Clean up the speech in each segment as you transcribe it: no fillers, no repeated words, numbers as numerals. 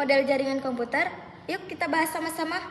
model jaringan komputer? Yuk kita bahas sama-sama.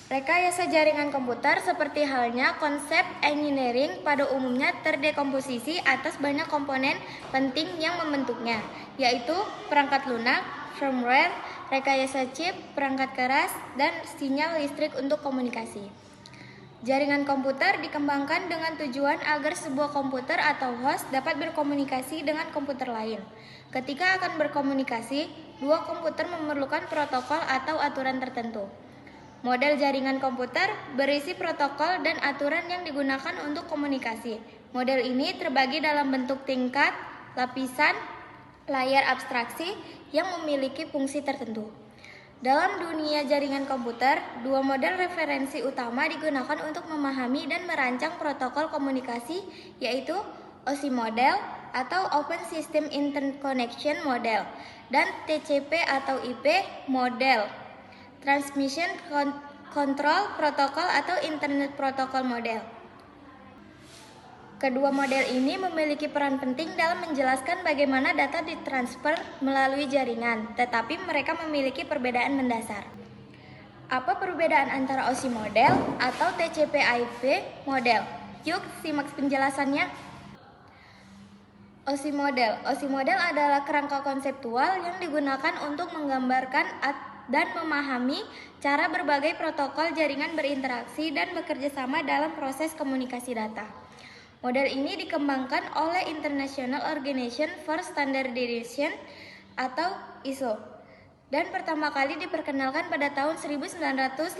Rekayasa jaringan komputer seperti halnya konsep engineering pada umumnya terdekomposisi atas banyak komponen penting yang membentuknya, yaitu perangkat lunak, firmware, rekayasa chip, perangkat keras, dan sinyal listrik untuk komunikasi. Jaringan komputer dikembangkan dengan tujuan agar sebuah komputer atau host dapat berkomunikasi dengan komputer lain. Ketika akan berkomunikasi, dua komputer memerlukan protokol atau aturan tertentu. Model jaringan komputer berisi protokol dan aturan yang digunakan untuk komunikasi. Model ini terbagi dalam bentuk tingkat, lapisan, layar abstraksi yang memiliki fungsi tertentu. Dalam dunia jaringan komputer, dua model referensi utama digunakan untuk memahami dan merancang protokol komunikasi, yaitu OSI model atau Open System Interconnection Model dan TCP atau IP model, Transmission Control Protocol atau Internet Protocol Model. Kedua model ini memiliki peran penting dalam menjelaskan bagaimana data ditransfer melalui jaringan, tetapi mereka memiliki perbedaan mendasar. Apa perbedaan antara OSI model atau TCP/IP model? Yuk simak penjelasannya. OSI model adalah kerangka konseptual yang digunakan untuk menggambarkan dan memahami cara berbagai protokol jaringan berinteraksi dan bekerja sama dalam proses komunikasi data. Model ini dikembangkan oleh International Organization for Standardization atau ISO dan pertama kali diperkenalkan pada tahun 1984.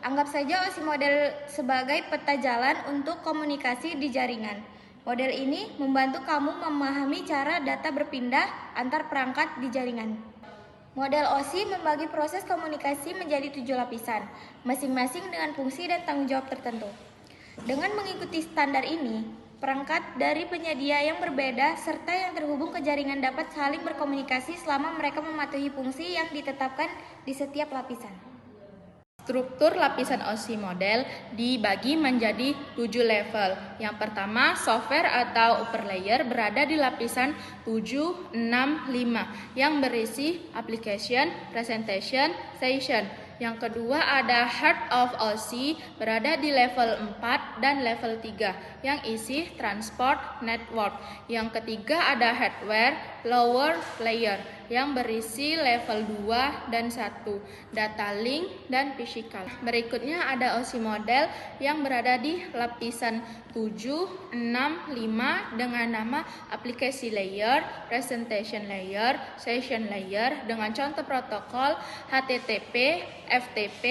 Anggap saja OSI model sebagai peta jalan untuk komunikasi di jaringan. Model ini membantu kamu memahami cara data berpindah antar perangkat di jaringan. Model OSI membagi proses komunikasi menjadi 7 lapisan, masing-masing dengan fungsi dan tanggung jawab tertentu. Dengan mengikuti standar ini, perangkat dari penyedia yang berbeda serta yang terhubung ke jaringan dapat saling berkomunikasi selama mereka mematuhi fungsi yang ditetapkan di setiap lapisan. Struktur lapisan OSI model dibagi menjadi 7 level. Yang pertama, software atau upper layer berada di lapisan 7, 6, 5 yang berisi application, presentation, session. Yang kedua ada heart of OSI berada di level 4 dan level 3 yang isi transport network. Yang ketiga ada hardware lower layer yang berisi level 2 dan 1, data link dan physical. Berikutnya ada OSI model yang berada di lapisan 7, 6, 5 dengan nama application layer, presentation layer, session layer dengan contoh protokol HTTP, FTP,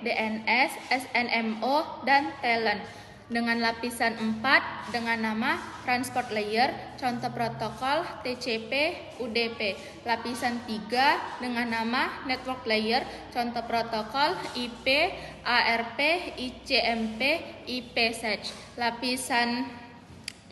DNS, SNMO, dan TLAN. Dengan lapisan 4 dengan nama transport layer, contoh protokol TCP, UDP. Lapisan 3 dengan nama network layer, contoh protokol IP, ARP, ICMP, IPsec. Lapisan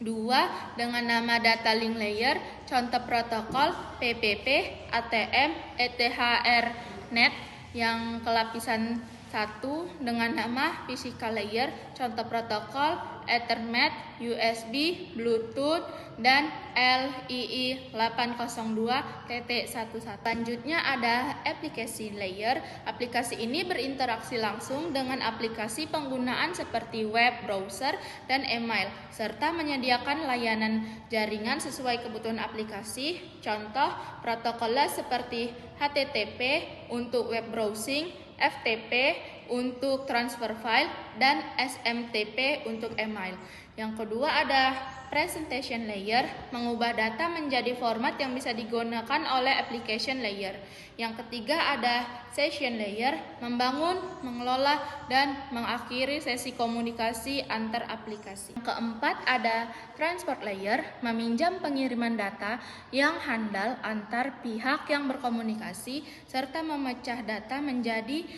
2 dengan nama data link layer, contoh protokol PPP, ATM, ETHRnet. Yang ke lapisan 1 dengan nama physical layer, contoh protokol Ethernet, USB, Bluetooth, dan LII 802.11. Selanjutnya ada application layer. Aplikasi ini berinteraksi langsung dengan aplikasi penggunaan seperti web, browser, dan email, serta menyediakan layanan jaringan sesuai kebutuhan aplikasi. Contoh protokolnya seperti HTTP untuk web browsing, FTP untuk transfer file, dan SMTP untuk email. Yang kedua ada presentation layer, mengubah data menjadi format yang bisa digunakan oleh application layer. Yang ketiga ada session layer, membangun, mengelola, dan mengakhiri sesi komunikasi antar aplikasi. Yang keempat ada transport layer, meminjam pengiriman data yang handal antar pihak yang berkomunikasi, serta memecah data menjadi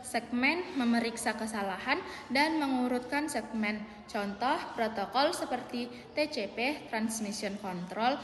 segmen, memeriksa kesalahan, dan mengurutkan segmen. Contoh protokol seperti TCP, Transmission Control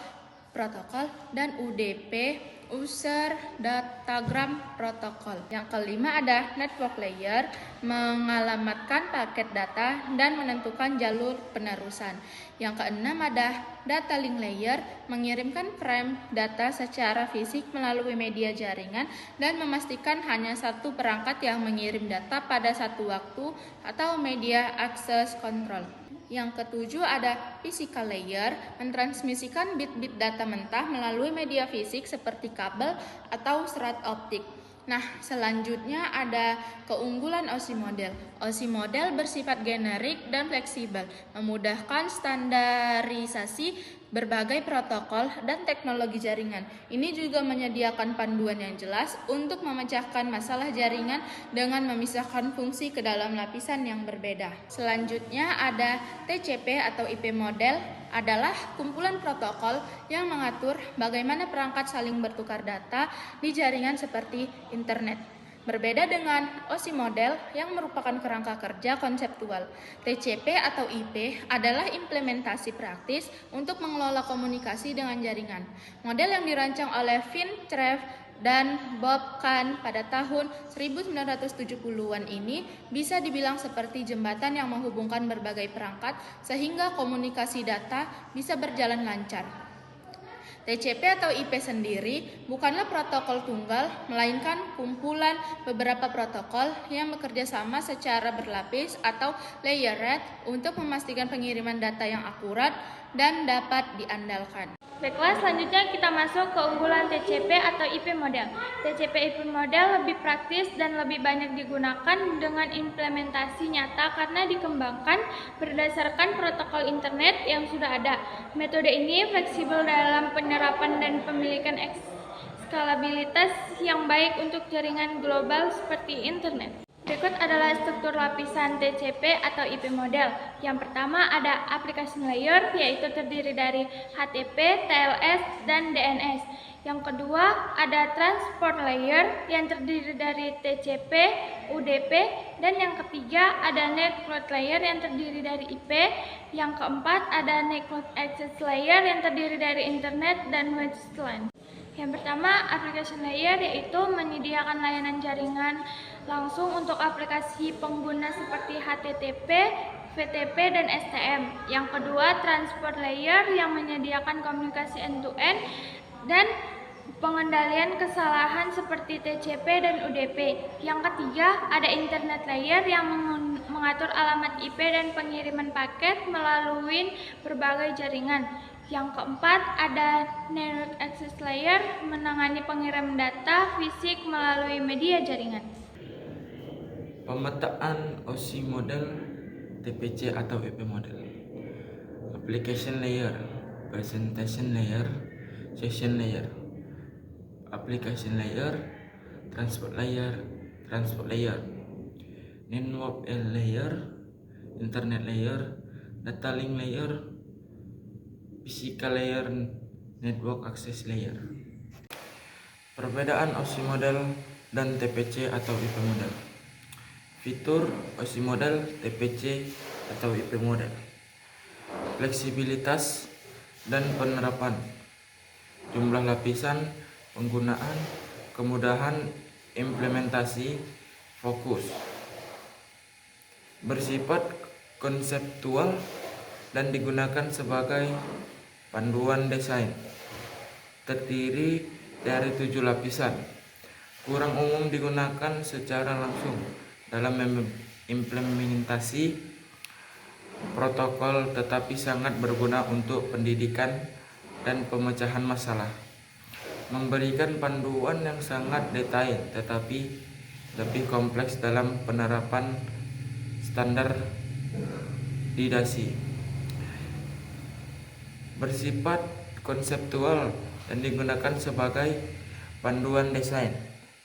Protocol, dan UDP, User Datagram Protocol. Yang kelima ada Network Layer, mengalamatkan paket data dan menentukan jalur penerusan. Yang keenam ada Data Link Layer, mengirimkan frame data secara fisik melalui media jaringan dan memastikan hanya satu perangkat yang mengirim data pada satu waktu atau media access control. Yang ketujuh ada physical layer, mentransmisikan bit-bit data mentah melalui media fisik seperti kabel atau serat optik. Nah, selanjutnya ada keunggulan OSI model. OSI model bersifat generik dan fleksibel, memudahkan standarisasi berbagai protokol dan teknologi jaringan. Ini juga menyediakan panduan yang jelas untuk memecahkan masalah jaringan dengan memisahkan fungsi ke dalam lapisan yang berbeda. Selanjutnya ada TCP atau IP model, adalah kumpulan protokol yang mengatur bagaimana perangkat saling bertukar data di jaringan seperti internet. Berbeda dengan OSI model yang merupakan kerangka kerja konseptual, TCP atau IP adalah implementasi praktis untuk mengelola komunikasi dengan jaringan. Model yang dirancang oleh Finn Cerf dan Bob Kahn pada tahun 1970-an ini bisa dibilang seperti jembatan yang menghubungkan berbagai perangkat sehingga komunikasi data bisa berjalan lancar. TCP atau IP sendiri bukanlah protokol tunggal, melainkan kumpulan beberapa protokol yang bekerja sama secara berlapis atau layered untuk memastikan pengiriman data yang akurat dan dapat diandalkan. Baiklah, selanjutnya kita masuk ke keunggulan TCP atau IP model. TCP IP model lebih praktis dan lebih banyak digunakan dengan implementasi nyata karena dikembangkan berdasarkan protokol internet yang sudah ada. Metode ini fleksibel dalam penyerapan dan pemilikan skalabilitas yang baik untuk jaringan global seperti internet. Berikut adalah struktur lapisan TCP atau IP model. Yang pertama ada application layer, yaitu terdiri dari HTTP, TLS, dan DNS. Yang kedua ada transport layer yang terdiri dari TCP, UDP, dan yang ketiga ada network layer yang terdiri dari IP. Yang keempat ada network access layer yang terdiri dari internet dan WLAN. Yang pertama, application layer yaitu menyediakan layanan jaringan langsung untuk aplikasi pengguna seperti HTTP, VTP, dan STM. Yang kedua, transport layer yang menyediakan komunikasi end-to-end dan pengendalian kesalahan seperti TCP dan UDP. Yang ketiga, ada internet layer yang mengatur alamat IP dan pengiriman paket melalui berbagai jaringan. Yang keempat, ada network access layer menangani pengiriman data fisik melalui media jaringan. Pemetaan OSI model, TPC atau IP model. Application layer, presentation layer, session layer. Application layer, transport layer, network layer, internet layer, data link layer, physical layer, network access layer. Perbedaan OSI model dan TPC atau IP model. Fitur OSI model, TPC atau IP model. Fleksibilitas dan penerapan. Jumlah lapisan, penggunaan, kemudahan implementasi, fokus. Bersifat konseptual dan digunakan sebagai panduan desain. Terdiri dari 7 lapisan. Kurang umum digunakan secara langsung dalam implementasi protokol, tetapi sangat berguna untuk pendidikan dan pemecahan masalah. Memberikan panduan yang sangat detail tetapi lebih kompleks dalam penerapan standarisasi. Bersifat konseptual dan digunakan sebagai panduan desain.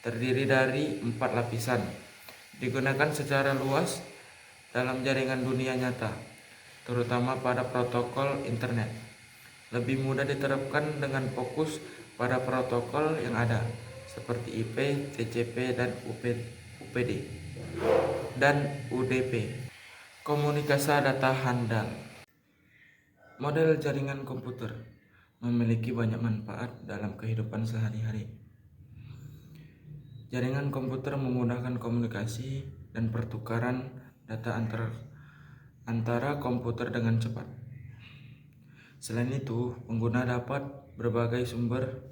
Terdiri dari 4 lapisan. Digunakan secara luas dalam jaringan dunia nyata, terutama pada protokol internet. Lebih mudah diterapkan dengan fokus pada protokol yang ada, seperti IP, TCP, dan UPD, dan UDP. Komunikasi data handal. Model jaringan komputer. memiliki banyak manfaat dalam kehidupan sehari-hari. Jaringan komputer memudahkan komunikasi dan pertukaran data antara komputer dengan cepat. Selain itu, pengguna dapat berbagai sumber